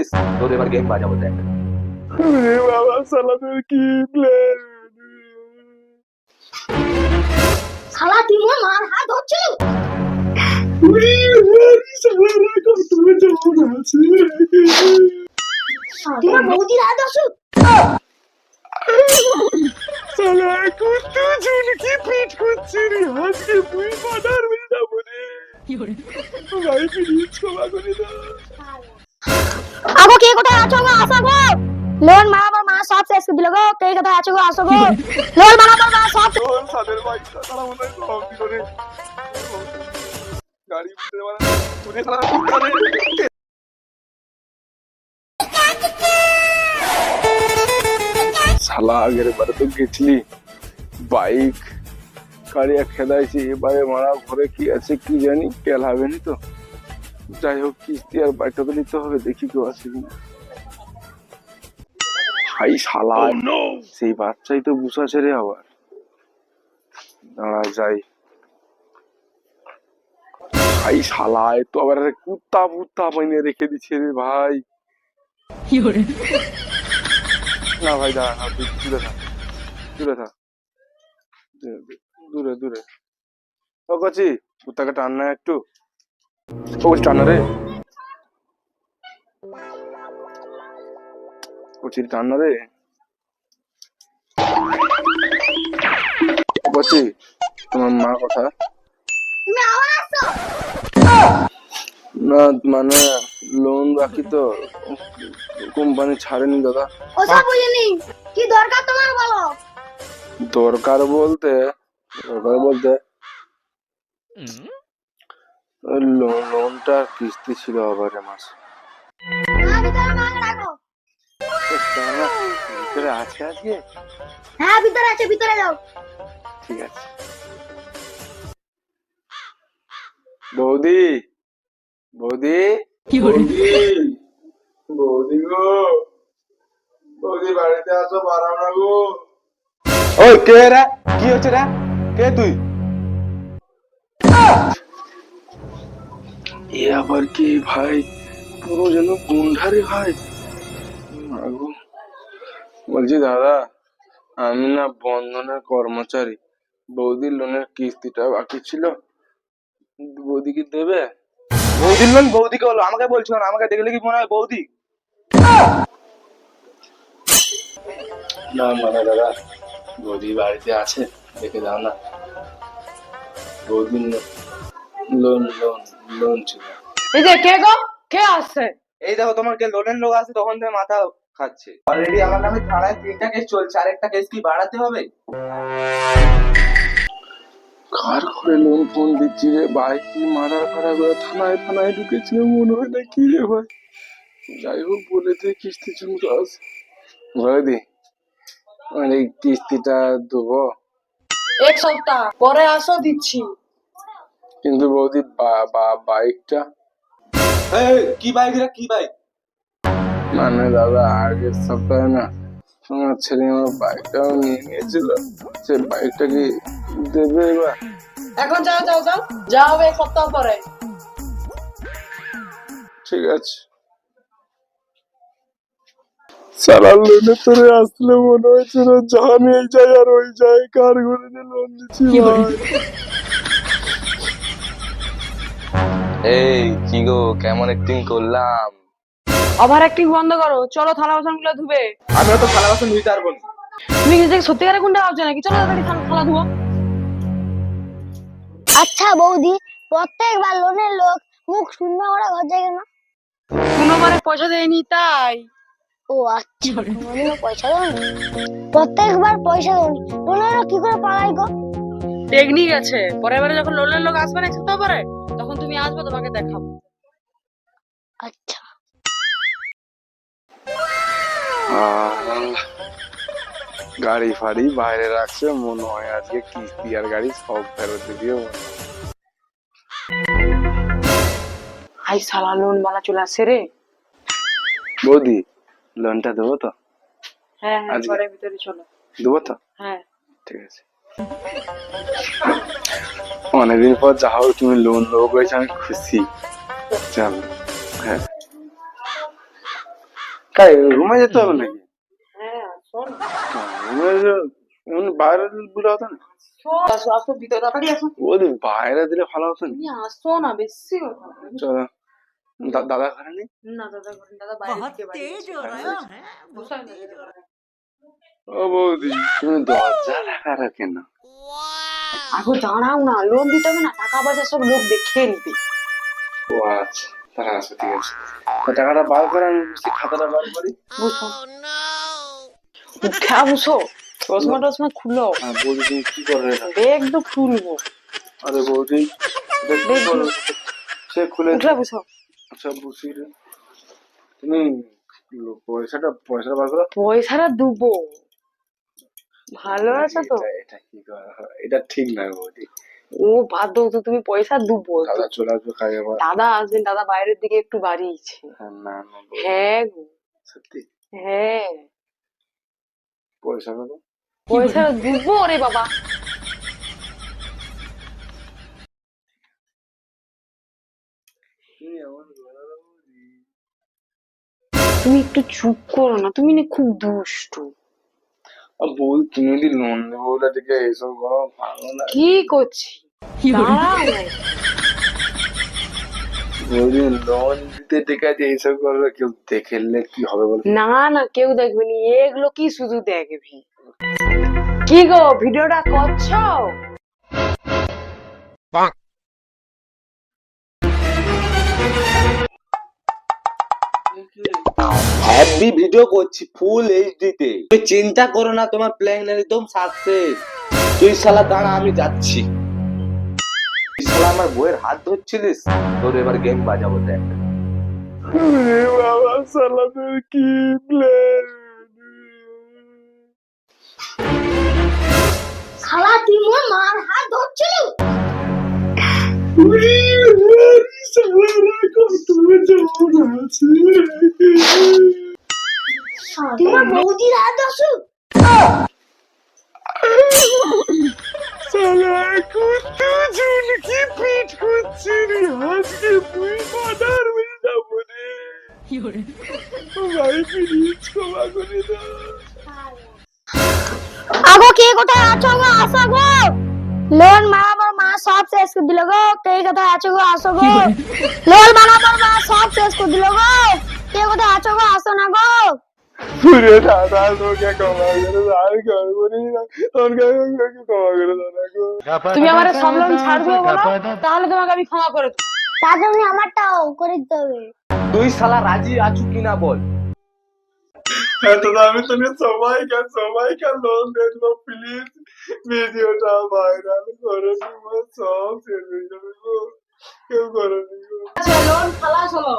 বলছিস? তোর এবার গেম বাজাবো দেখ। বাবা সালামের কি প্ল্যান? শালা তুই মোর মার হাত ধরছিস। তোমার বৌদির হাত ধরছিস। সালা কুত্তু ঝুলকি পিট করছে রে, আজকে মুই বাজার হয়ে যাবো রে। ভাই প্লিজ ক্ষমা করে দাও। আগো কে কোথায় আছো গো? আসো গো। লোন মারাবার মা সব শেষ করে দিল গো। কে কোথায় আছো গো? আসো গো। লোন মারাবার মা সব তোর সাদের বাইকটা তারা মনে হয় সব দিল রে। গাড়ি উঠতে পারে না, তুই সারা কুত্তা রে। শালা আগের বারে তো গেছিলি বাইক কারিয়া খেদাইছি, এবারে মারা ঘরে কি আছে কি জানি, তেল হবে নি তো। যাই হোক কিস্তি আর বাইকটা তো নিতে হবে, দেখি কেউ আছে কিনা। হাই শালা সেই বাচ্চাই তো বুসাছে রে আবার। দাঁড়া যাই। হাই শালা এ তো আবার কুত্তা পুত্তা বানিয়ে রেখে দিচ্ছে রে ভাই। না ভাই দাঁড়া না, তুই দূরে থাক, দূরে থাক, দূরে দূরে। ও কচি কুত্তাকে টান না একটু, ও টান না রে, কচির টান না রে। কচি তোমার মা কথা তুমি আবার আসো। না, মানে লোন বাকি তো কোম্পানি ছাড়েনি দাদা। ওসব বুঝিনি। কি দরকার তোমার বলো? দরকার বলতে ওই লোনটা কিস্তি ছিল আবার এ মাসে। হ্যাঁ ভিতরে মাকে রাখো। ভিতরে আছে আজকে? হ্যাঁ ভিতরে আছে, ভিতরে যাও। ঠিক আছে। বৌদি বৌদি বৌদি বৌদি গো, বৌদি বাড়িতে আসো, বাড়াও না গো। ওই কে রে? কি হচ্ছে রে? কে তুই? এ আবার কি ভাই, পুরো যেন গুন্ডারে ভাই। আগো বলছি দাদা, আমি না বন্ধনের কর্মচারী, বৌদির লোনের কিস্তিটা বাকি ছিল, বৌদি কি দেবে? বৌদির লোন বৌদিকে হলো, আমাকে বলছো না? আমাকে দেখলে কি মনে হয় বৌদি? না মানে দাদা, বৌদি বাড়িতে আছে, দেখে দাও না। বৌদির লোন লোন লোন ছিল। এই যে কে গো? কে আসছে? এই দেখো তোমার কে লোনের লোক আছে, তখন থেকে মাথা খাচ্ছে। অলরেডি আমার নামে থানায় 3টা কেস চলছে, আরেকটা কেস কি বাড়াতে হবে? কার করে লোন ফোন দিচ্ছি রে ভাই, কি মারা ফারা করে থানায় থানায় ঢুকেছিল মনে হয় না কি রে ভাই। যাই হোক বলেছে কিস্তি চুমতো আছে। বৌদি মানে কিস্তিটা দেবো, এক সপ্তাহ পরে আসো, দিচ্ছি। কিন্তু বৌদি বাইকটা, এই কি বাইক রে, কি বাইক? মানে দাদা আগের সপ্তাহে না তোমার ছেলে আমার বাইকটাও নিয়ে নিয়েছিল, সে বাইকটা কি দেবে এবার? এখন যাও যাও যাও, যা হবে এক সপ্তাহ পরে। ঠিক আছে। সারা লোনে তোরে আসলে মনে হয়েছিল জান এই যায় আর ওই যায়, কার ঘরে যে লোন দিচ্ছি ভাই। এই কি গো, কেমন অ্যাক্টিং করলাম? ওভার অ্যাক্টিং বন্ধ করো, চলো থালা বাসন গুলো ধুবে। আমি তো থালা বাসন ধুইতে পারবো না। তুমি নিজেকে সত্যিকারে গুন্ডা ভাবছো নাকি? চলো তাড়াতাড়ি থালা ধুবো। আচ্ছা বৌদি, প্রত্যেকবার লোনের লোক মুখ শূন্য করে ঘর যায় কেন? কোনোবারে পয়সা দেয়নি তাই। ও আচ্ছা, কোনোদিনও পয়সা দাও? প্রত্যেকবার পয়সা দাওনি, লোনের লোক কি করে পালাই গো? টেকনিক আছে, পরের বারে যখন লোনের লোক আসবে না এক সপ্তাহ পরে, তখন তুমি আসবে, তোমাকে দেখাবো। আচ্ছা গাড়ি ফাড়ি বাইরে রাখছে মনে হয় আজকে কিস্তি আর গাড়ি সব ফেরত দিও। হাই সালা, লোন বালা চলে আসছে রে। বৌদি লোনটা দেবো তো? হ্যাঁ হ্যাঁ, আজকে? ঘরের ভিতরে চলো। দেবো তো? হ্যাঁ ঠিক আছে। অনেকদিন পর যা হোক তুমি লোন দেবো করেছো, আমি খুশি। চল হ্যাঁ কাই রুমে যেতে হবে নাকি? হ্যাঁ শোন রুমে এমনি বাইরে দিলে হতো না? আসো আসো ভিতরে তাড়াতাড়ি আসো। ওদের বাইরে দিলে ভালো হতো না? তুমি আসো না বেশি কথা। চলো দাদা ঘরে নেই? না দাদা ঘরে দাদা বাইরে থেকে বাইরে গেছে। বসো না। ও বৌদি তুমি দরজা ঢাকা রাখে না? আগো দাঁড়াও না, লোন দিতে হবে না, টাকা পয়সা সব লোক দেখে নিবে। ও আচ্ছা তাহলে আচ্ছা ঠিক আছে, তা টাকাটা বার করে আমি বুঝছি খাতাটা বার করি। বুঝো উঠা বুঝো, চশমা টশমা খুলো, হ্যাঁ বৌদি তুমি কি করবে এটা? ব্যাগ তো খুলবো। আরে বৌদি এটা কি করবে? সে খুলে উঠা বুঝো, আচ্ছা বুঝছি রে। তুমি পয়সাটা বার করো। পয়সাটা দুবো। ভালো আছে তো? এটা কি করা হয়? এটা ঠিক নয় বৌদি। ও বাদ দাও তো, তুমি পয়সা দুবো। দাদা চলে আসবে খাইয়ে আবার। দাদা আসবেন, দাদা বাইরের দিকে একটু বাড়িয়েছে। হ্যাঁ, না না বৌদি, হ্যাঁ গো সত্যি হ্যাঁ, পয়সা কত? পয়সা দুবো রে বাবা। তুমি আমার গলা বৌদি। তুমি একটু চুপ করো না, তুমি না খুব দুষ্টু। বৌদি তুমি যদি লোন দেবো বলে থেকে এইসব করো ভালো না। কি করছি দাঁড়াও না। বৌদি লোন দিতে ঠিক আছে, এইসব করবে কেউ দেখলে কি হবে বলো? না না কেউ দেখবে নি, এগুলো কি শুধু দেখবি। কি গো ভিডিওটা করছো? হ্যাপি ভিডিও করছি ফুল এইচডি তে, তুমি চিন্তা করো না, তোমার প্ল্যান একদম সাকসেস। তুই শালা দাঁড়া আমি যাচ্ছি। তুই শালা আমার বইয়ের হাত ধরছিলিস, তোর এবার গেম বাজাবো দেখ। রে বাবা সালামের কি প্ল্যান? শালা তুই মোর মার হাত ধরছিলি? তুই মোর বৌদির হাত ধরছু? সালা কুত্তু ঝুলকি পিট করছে রে, আজকে মুই মাদার হয়ে যাবো রে। ও ভাই প্লিজ ক্ষমা করে দাও। আগো কে কোথায় আছো গো? আসো গো। লোন মারাবার মা সব শেষ করে দিল গো। কে কোথায় আছো গো? আসো গো। লোন মারাবার মা সব শেষ করে দিল গো। কে কোথায় আছো গো? আসো না গো। পুরে দাদা তোকে ক্ষমা করে দাও, আর করবো না, তোকে ক্ষমা করে দাও না গো। তুমি আমার সব লোন ছাড় দিও বলো, তাহলে তোমাকে আমি ক্ষমা করে দেবো। তা তুমি আমারটাও করে দিতে হবে। তুই শালা রাজি আছু কিনা বল। হ্যাঁ দাদা আমি তোকে সবাইকে লোন দেবো, প্লিজ ভিডিওটা ভাইরাল করো, তোমার সব শেষ হয়ে যাবে গো, কেউ করো নি গো। আচ্ছা লোন খালাস হলো,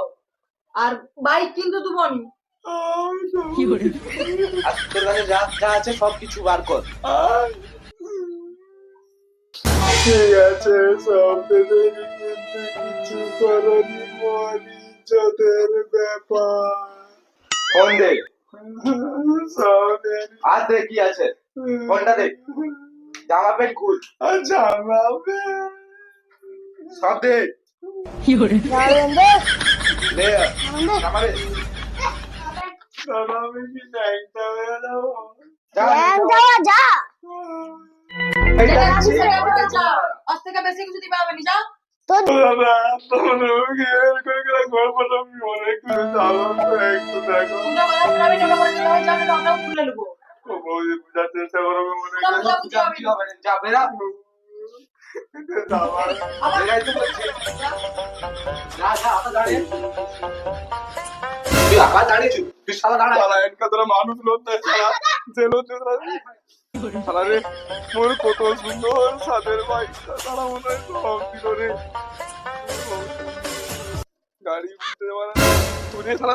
আর বাইক কিন্তু দুবনি। আর তোর কাছে যা যা আছে সব কিছু বার কর। ঠিক আছে সব দেবে, কিন্তু কিছু করনি, মরি ইজ্জতের ব্যাপার ফোন দে, সব দেবে। আর দে কি আছে, ফোনটা দে, জামা প্যান্ট খুল, জানাবে সব দে, যাবেন দে। দে জামা দে, জানাবে কি দেখতে হবে না? যা ব্যাংক যাওয়া যা। এইটা আছে, আছে। আজ থেকে বেশি কিছু দিবে হবে নি, যাও। তোর দাদা তোমাকে এরকম গল্পটা আমি অনেক কিছু জানলাম, একটু দেখো। তোমরা কথা শোনাবে, টাকা পরে যেতে হয়, যাবে টাকাও খুলে নেবো। ও বৌদি বুঝার চেষ্টা করো, আমি মনে যাও, যাও, যা, কি হবে না, যা বেরা। আমার বেরাই তো বলছি। যা যা আবার দাঁড়িয়ে। তুই আবার দাঁড়িয়েছিস, তুই শালা দাঁড়া। সারা এনকা তোরা মানুষ লোক দেয়, সারা যে লোক সারা রে মোর কত সুন্দর সাদের বাইক, তারা মনে হয় সব দিল রে। গাড়ি বুঝতে পারা, তুই সারা